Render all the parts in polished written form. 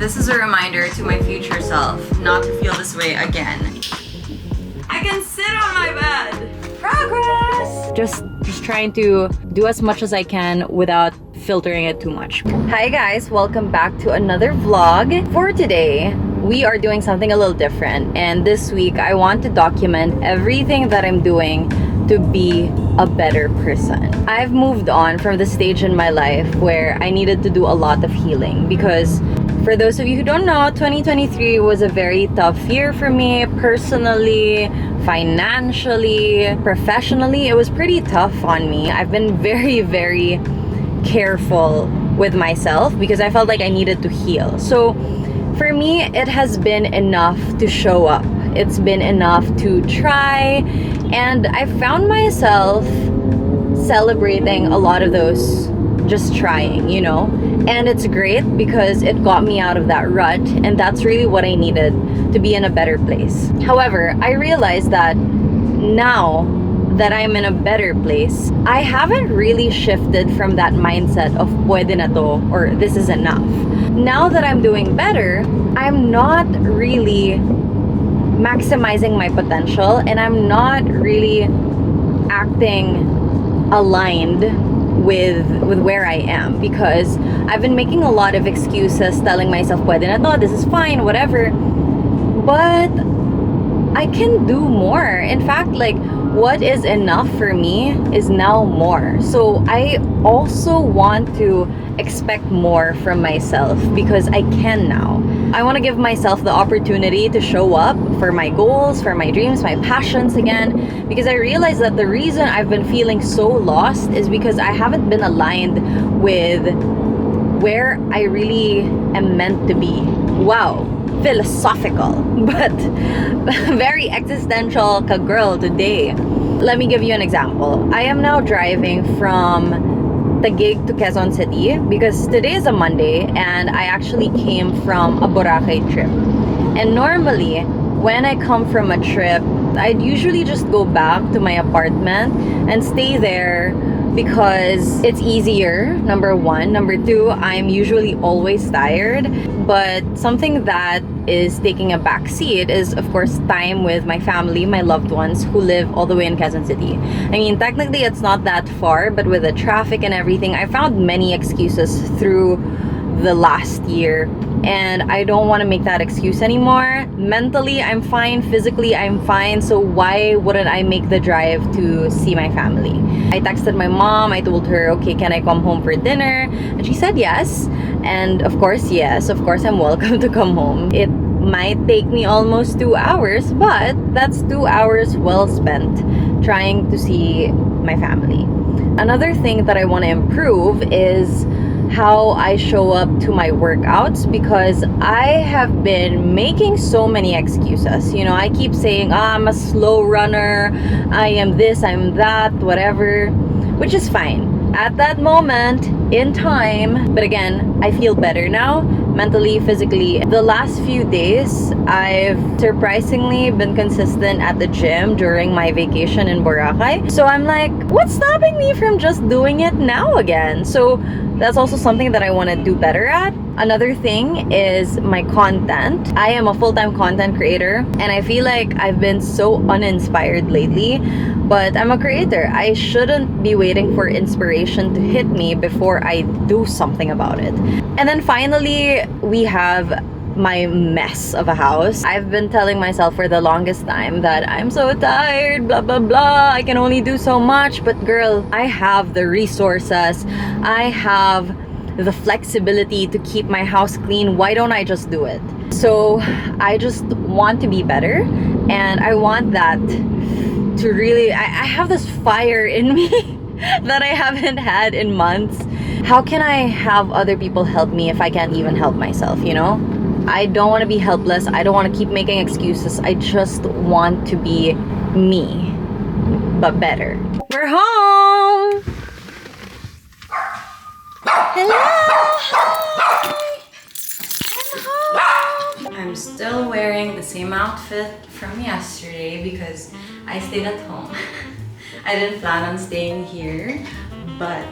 This is a reminder to my future self not to feel this way again. I can sit on my bed! Progress! Just trying to do as much as I can without filtering it too much. Hi guys, welcome back to another vlog. For today, we are doing something a little different, and this week I want to document everything that I'm doing to be a better person. I've moved on from the stage in my life where I needed to do a lot of healing, because for those of you who don't know, 2023 was a very tough year for me personally, financially, professionally. It was pretty tough on me. I've been very careful with myself because I felt like I needed to heal. So for me, it has been enough to show up. It's been enough to try, and I found myself celebrating a lot of those just trying, you know? And it's great because it got me out of that rut, and that's really what I needed to be in a better place. However, I realized that now that I'm in a better place, I haven't really shifted from that mindset of pwede na to, or this is enough. Now that I'm doing better, I'm not really maximizing my potential, and I'm not really acting aligned with where I am, because I've been making a lot of excuses, telling myself pwede na to, this is fine, whatever, but I can do more. In fact, like, what is enough for me is now more. So I also want to expect more from myself because I can now. I want to give myself the opportunity to show up for my goals, for my dreams, my passions again, because I realize that the reason I've been feeling so lost is because I haven't been aligned with where I really am meant to be. Wow, philosophical, but very existential ka girl today. Let me give you an example. I am now driving from Taguig to Quezon City because today is a Monday, and I actually came from a Boracay trip. And normally, when I come from a trip, I'd usually just go back to my apartment and stay there because it's easier, number one. Number two, I'm usually always tired. But something that is taking a back seat is, of course, time with my family, my loved ones who live all the way in Quezon City. I mean, technically it's not that far, but with the traffic and everything, I found many excuses through the last year, and I don't want to make that excuse anymore. Mentally, I'm fine. Physically, I'm fine. So why wouldn't I make the drive to see my family? I texted my mom. I told her, okay, can I come home for dinner? And she said yes. And of course, yes, of course, I'm welcome to come home. It might take me almost 2 hours, but that's 2 hours well spent trying to see my family. Another thing that I want to improve is how I show up to my workouts, because I have been making so many excuses. You know, I keep saying, I'm a slow runner, I am this, I'm that, whatever, which is fine at that moment in time. But again, I feel better now, mentally, physically. The last few days, I've surprisingly been consistent at the gym during my vacation in Boracay. So I'm like, what's stopping me from just doing it now again? So that's also something that I want to do better at. Another thing is my content. I am a full-time content creator, and I feel like I've been so uninspired lately, but I'm a creator. I shouldn't be waiting for inspiration to hit me before I do something about it. And then finally, we have my mess of a house. I've been telling myself for the longest time that I'm so tired, blah blah blah, I can only do so much. But girl, I have the resources, I have the flexibility to keep my house clean. Why don't I just do it? So I just want to be better, and I want that to really, I have this fire in me that I haven't had in months. How can I have other people help me if I can't even help myself, you know? I don't want to be helpless. I don't want to keep making excuses. I just want to be me, but better. We're home! Hello! Hi! I'm home! I'm still wearing the same outfit from yesterday because I stayed at home. I didn't plan on staying here, but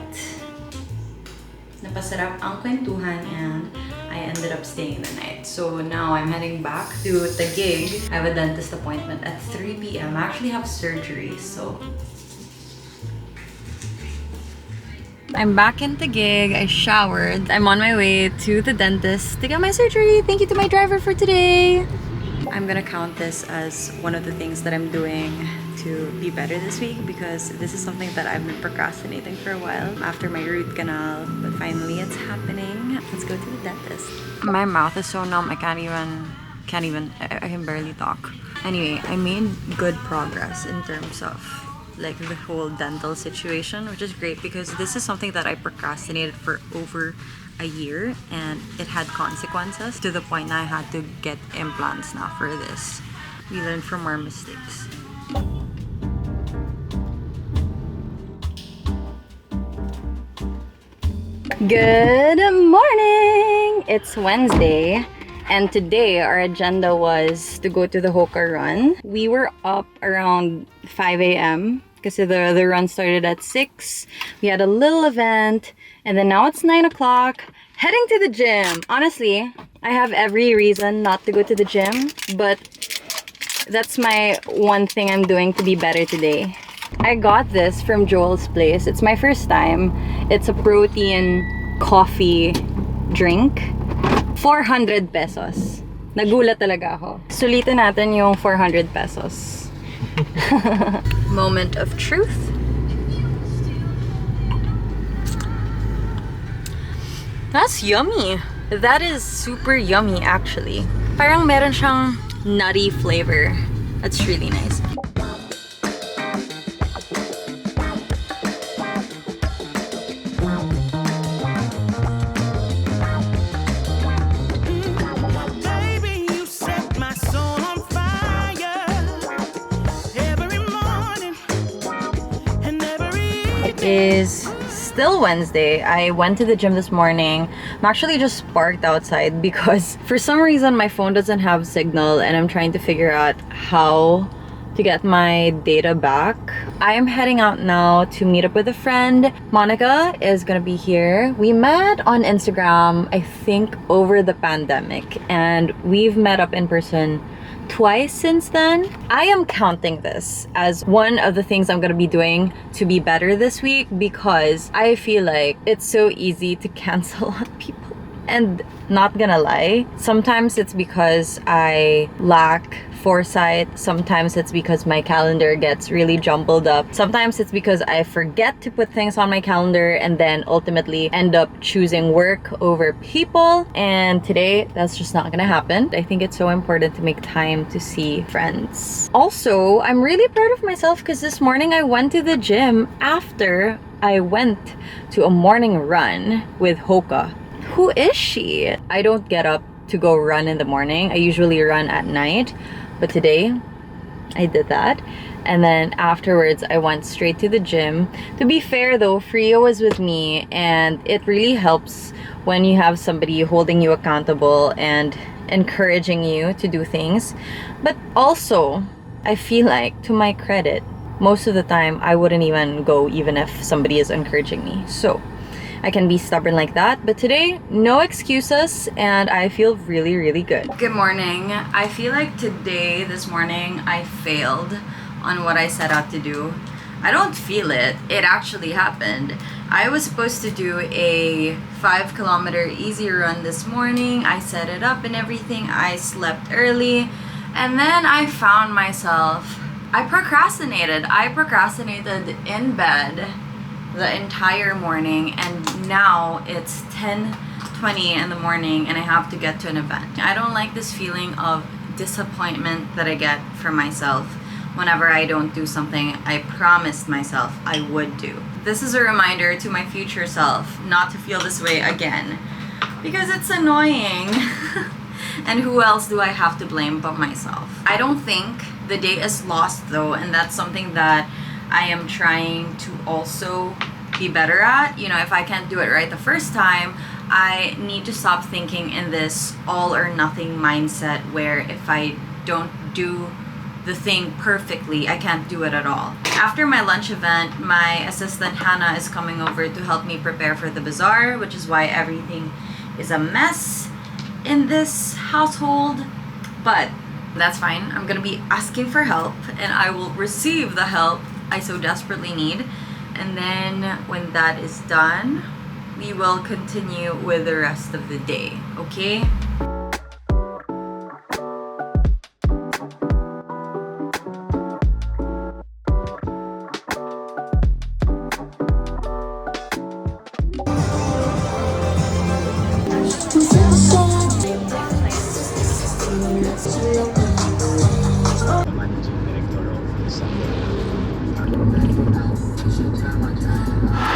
napasarap ang kwentuhan and I ended up staying the night. So now I'm heading back to the gig. I have a dentist appointment at 3 p.m. I actually have surgery, so I'm back in the gig. I showered. I'm on my way to the dentist to get my surgery. Thank you to my driver for today. I'm gonna count this as one of the things that I'm doing to be better this week because this is something that I've been procrastinating for a while after my root canal, but finally it's happening. Let's go to the dentist. My mouth is so numb. I I can barely talk. Anyway, I made good progress in terms of like the whole dental situation, which is great because this is something that I procrastinated for over a year and it had consequences to the point that I had to get implants now for this. We learn from our mistakes. Good morning! It's Wednesday and today our agenda was to go to the Hoka run. We were up around 5 a.m. because the run started at 6. We had a little event and then now it's 9 o'clock. Heading to the gym. Honestly, I have every reason not to go to the gym, but that's my one thing I'm doing to be better today. I got this from Joel's place. It's my first time. It's a protein coffee drink. 400 pesos. Nagulat talaga ako. Sulitin natin yung 400 pesos. Moment of truth. That's yummy. That is super yummy actually. Parang meron siyang nutty flavor. That's really nice. Is still Wednesday. I went to the gym this morning. I'm actually just parked outside because for some reason my phone doesn't have signal and I'm trying to figure out how to get my data back. I am heading out now to meet up with a friend. Monica is gonna be here. We met on Instagram, I think over the pandemic, and we've met up in person twice since then. I am counting this as one of the things I'm gonna be doing to be better this week because I feel like it's so easy to cancel on people. And not gonna lie, sometimes it's because I lack foresight. Sometimes it's because my calendar gets really jumbled up. Sometimes it's because I forget to put things on my calendar and then ultimately end up choosing work over people. And today, that's just not gonna happen. I think it's so important to make time to see friends. Also, I'm really proud of myself because this morning I went to the gym after I went to a morning run with Hoka. Who is she? I don't get up to go run in the morning. I usually run at night. But today, I did that. And then afterwards, I went straight to the gym. To be fair though, Frio was with me and it really helps when you have somebody holding you accountable and encouraging you to do things. But also, I feel like, to my credit, most of the time, I wouldn't even go even if somebody is encouraging me. So, I can be stubborn like that, but today, no excuses, and I feel really, really good. Good morning. I feel like this morning, I failed on what I set out to do. I don't feel it. It actually happened. I was supposed to do a 5-kilometer easy run this morning. I set it up and everything. I slept early, and then I found myself, I procrastinated. I procrastinated in bed the entire morning, and now it's 10:20 in the morning and I have to get to an event. I don't like this feeling of disappointment that I get from myself whenever I don't do something I promised myself I would do. This is a reminder to my future self not to feel this way again because it's annoying. And who else do I have to blame but myself? I don't think the day is lost though, and that's something that I am trying to also be better at. You know, if I can't do it right the first time, I need to stop thinking in this all or nothing mindset where if I don't do the thing perfectly. I can't do it at all. After my lunch event, my assistant Hannah is coming over to help me prepare for the bazaar, which is why everything is a mess in this household. But that's fine. I'm gonna be asking for help and I will receive the help I so desperately need. And then when that is done, we will continue with the rest of the day, okay?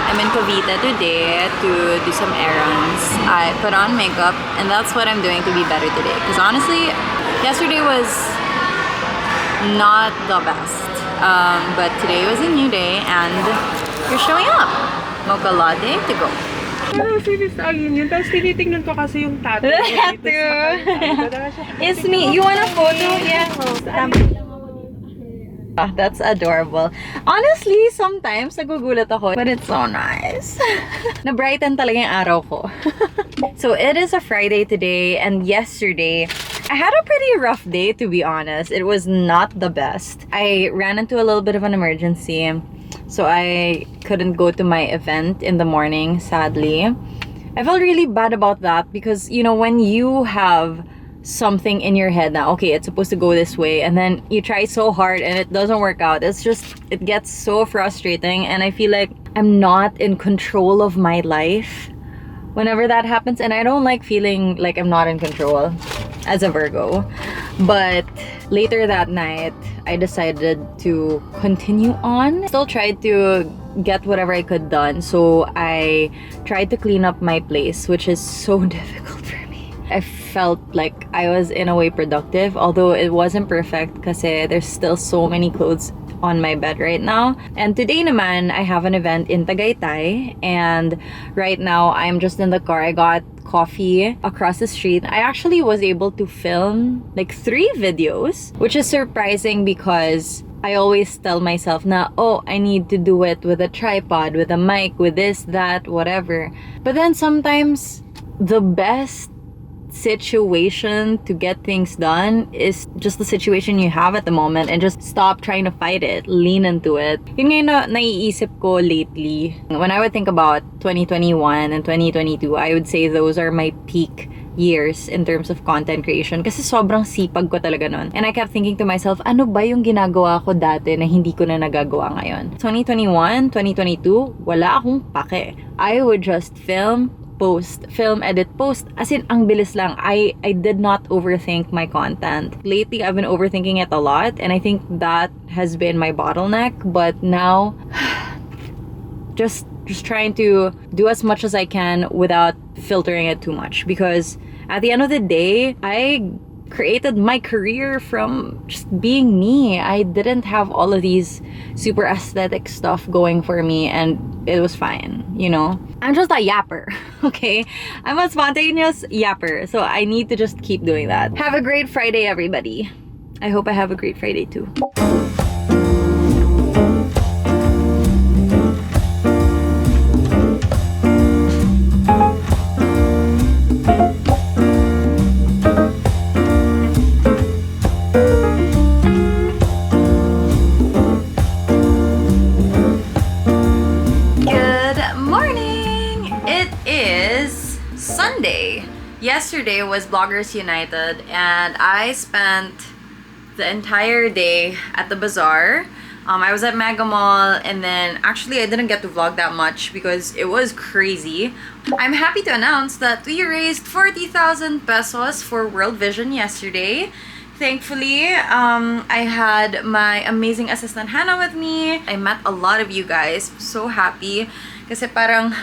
I'm in Cavite today to do some errands. I put on makeup and that's what I'm doing to be better today. Because honestly, yesterday was not the best. But today was a new day and you're showing up. Mocha latte to go. Ano, serious agin yun. Tapos tinitingnan ko kasi yung tattoo. It's me. You want a photo? Yeah. That's adorable. Honestly, sometimes nagugulat ako, but it's so nice. Na-brighten talaga yung araw ko. So it is a Friday today, and yesterday, I had a pretty rough day, to be honest. It was not the best. I ran into a little bit of an emergency, so I couldn't go to my event in the morning, sadly. I felt really bad about that because, you know, when you have something in your head now, okay, it's supposed to go this way, and then you try so hard and it doesn't work out, it's just, it gets so frustrating, and I feel like I'm not in control of my life whenever that happens, and I don't like feeling like I'm not in control as a Virgo. But later that night, I decided to continue on. Still tried to get whatever I could done, so I tried to clean up my place, which is so difficult for me. I felt like I was in a way productive, although it wasn't perfect kasi there's still so many clothes on my bed right now. And today naman, I have an event in Tagaytay, and right now I'm just in the car. I got coffee across the street. I actually was able to film like 3 videos, which is surprising because I always tell myself na, oh, I need to do it with a tripod, with a mic, with this, that, whatever. But then sometimes the best situation to get things done is just the situation you have at the moment, and just stop trying to fight it, lean into it. Yun nga yung naiisip ko lately. When I would think about 2021 and 2022, I would say those are my peak years in terms of content creation kasi sobrang sipag ko talaga nun. And I kept thinking to myself, ano ba yung ginagawa ko dati na hindi ko na nagagawa ngayon? 2021, 2022, wala akong pake. I would just film, post, film, edit, post. As in, ang bilis lang. I did not overthink my content. Lately, I've been overthinking it a lot, and I think that has been my bottleneck. But now, just trying to do as much as I can without filtering it too much. Because at the end of the day, I created my career from just being me. I didn't have all of these super aesthetic stuff going for me, and it was fine, you know? I'm just a yapper, okay? I'm a spontaneous yapper, so I need to just keep doing that. Have a great Friday, everybody. I hope I have a great Friday too. Sunday. Yesterday was Bloggers United, and I spent the entire day at the bazaar. I was at Mega Mall, and then actually I didn't get to vlog that much because it was crazy. I'm happy to announce that we raised 40,000 pesos for World Vision yesterday. Thankfully, I had my amazing assistant Hannah with me. I met a lot of you guys. So happy kasi parang,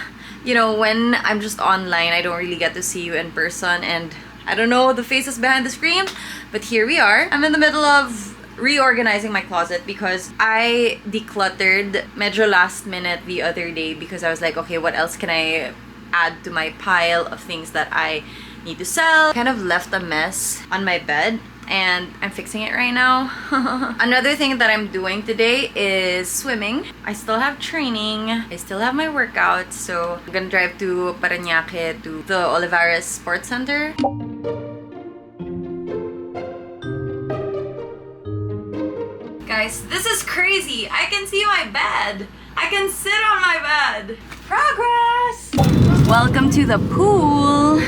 you know, when I'm just online, I don't really get to see you in person, and I don't know the faces behind the screen, but here we are. I'm in the middle of reorganizing my closet because I decluttered medyo last minute the other day because I was like, okay, what else can I add to my pile of things that I need to sell? Kind of left a mess on my bed. and I'm fixing it right now. Another thing that I'm doing today is swimming. I still have training. I still have my workouts. So I'm gonna drive to Parañaque to the Olivares Sports Center. Guys, this is crazy. I can see my bed. I can sit on my bed. Progress! Welcome to the pool.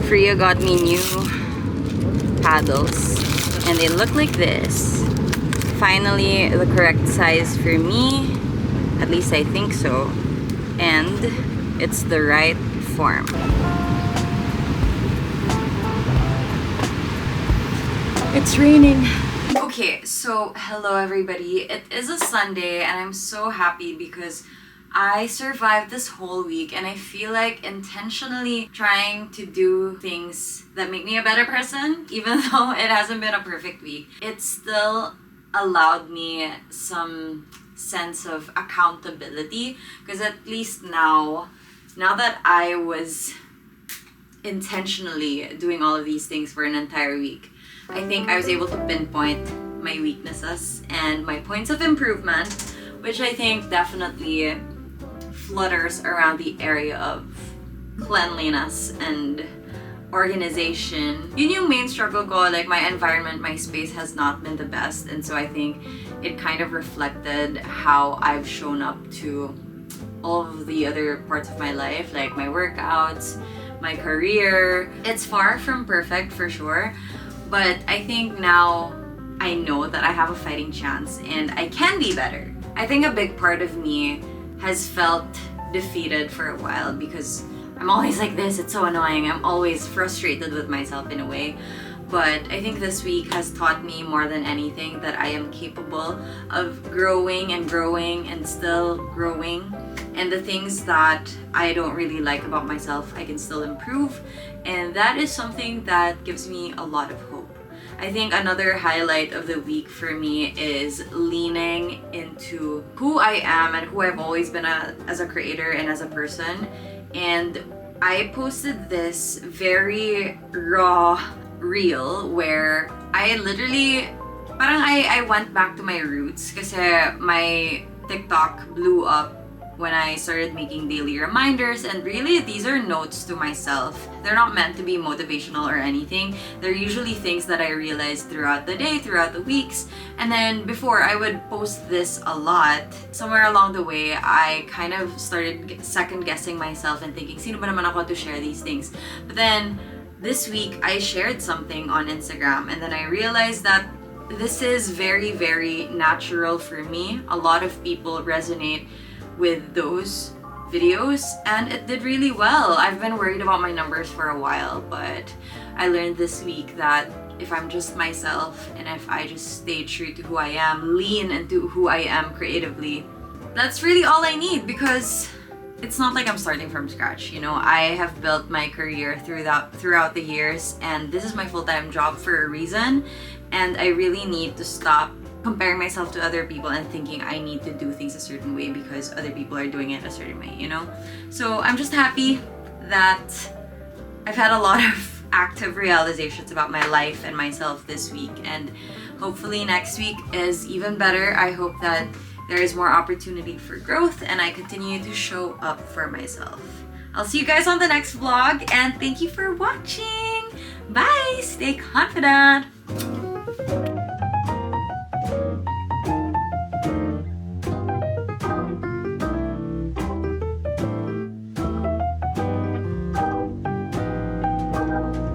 Freya got me new paddles and they look like this. Finally the correct size for me, at least I think so, and it's the right form. It's raining. Okay, so hello everybody. It is a Sunday and I'm so happy because I survived this whole week and I feel like intentionally trying to do things that make me a better person, even though it hasn't been a perfect week. It still allowed me some sense of accountability because at least now that I was intentionally doing all of these things for an entire week, I think I was able to pinpoint my weaknesses and my points of improvement, which I think definitely flutters around the area of cleanliness and organization. Yun yung main struggle ko, like my environment, my space has not been the best, and so I think it kind of reflected how I've shown up to all of the other parts of my life, like my workouts, my career. It's far from perfect for sure, but I think now I know that I have a fighting chance and I can be better. I think a big part of me has felt defeated for a while because I'm always like this. It's so annoying. I'm always frustrated with myself in a way. But I think this week has taught me more than anything that I am capable of growing and still growing. And the things that I don't really like about myself, I can still improve. And that is something that gives me a lot of hope. I think another highlight of the week for me is leaning into who I am and who I've always been as a creator and as a person. And I posted this very raw reel where I literally, I went back to my roots kasi my TikTok blew up when I started making daily reminders, and really these are notes to myself. They're not meant to be motivational or anything. They're usually things that I realized throughout the day, throughout the weeks. And then before I would post this a lot, somewhere along the way I kind of started second guessing myself and thinking, sino ba naman ako to share these things? But then this week I shared something on Instagram and then I realized that this is very, very natural for me. A lot of people resonate with those videos and it did really well. I've been worried about my numbers for a while, but I learned this week that if I'm just myself and if I just stay true to who I am, lean into who I am creatively, that's really all I need, because it's not like I'm starting from scratch, you know. I have built my career throughout the years and this is my full-time job for a reason, and I really need to stop comparing myself to other people and thinking I need to do things a certain way because other people are doing it a certain way, you know? So I'm just happy that I've had a lot of active realizations about my life and myself this week, and hopefully next week is even better. I hope that there is more opportunity for growth and I continue to show up for myself. I'll see you guys on the next vlog and thank you for watching. Bye! Stay confident!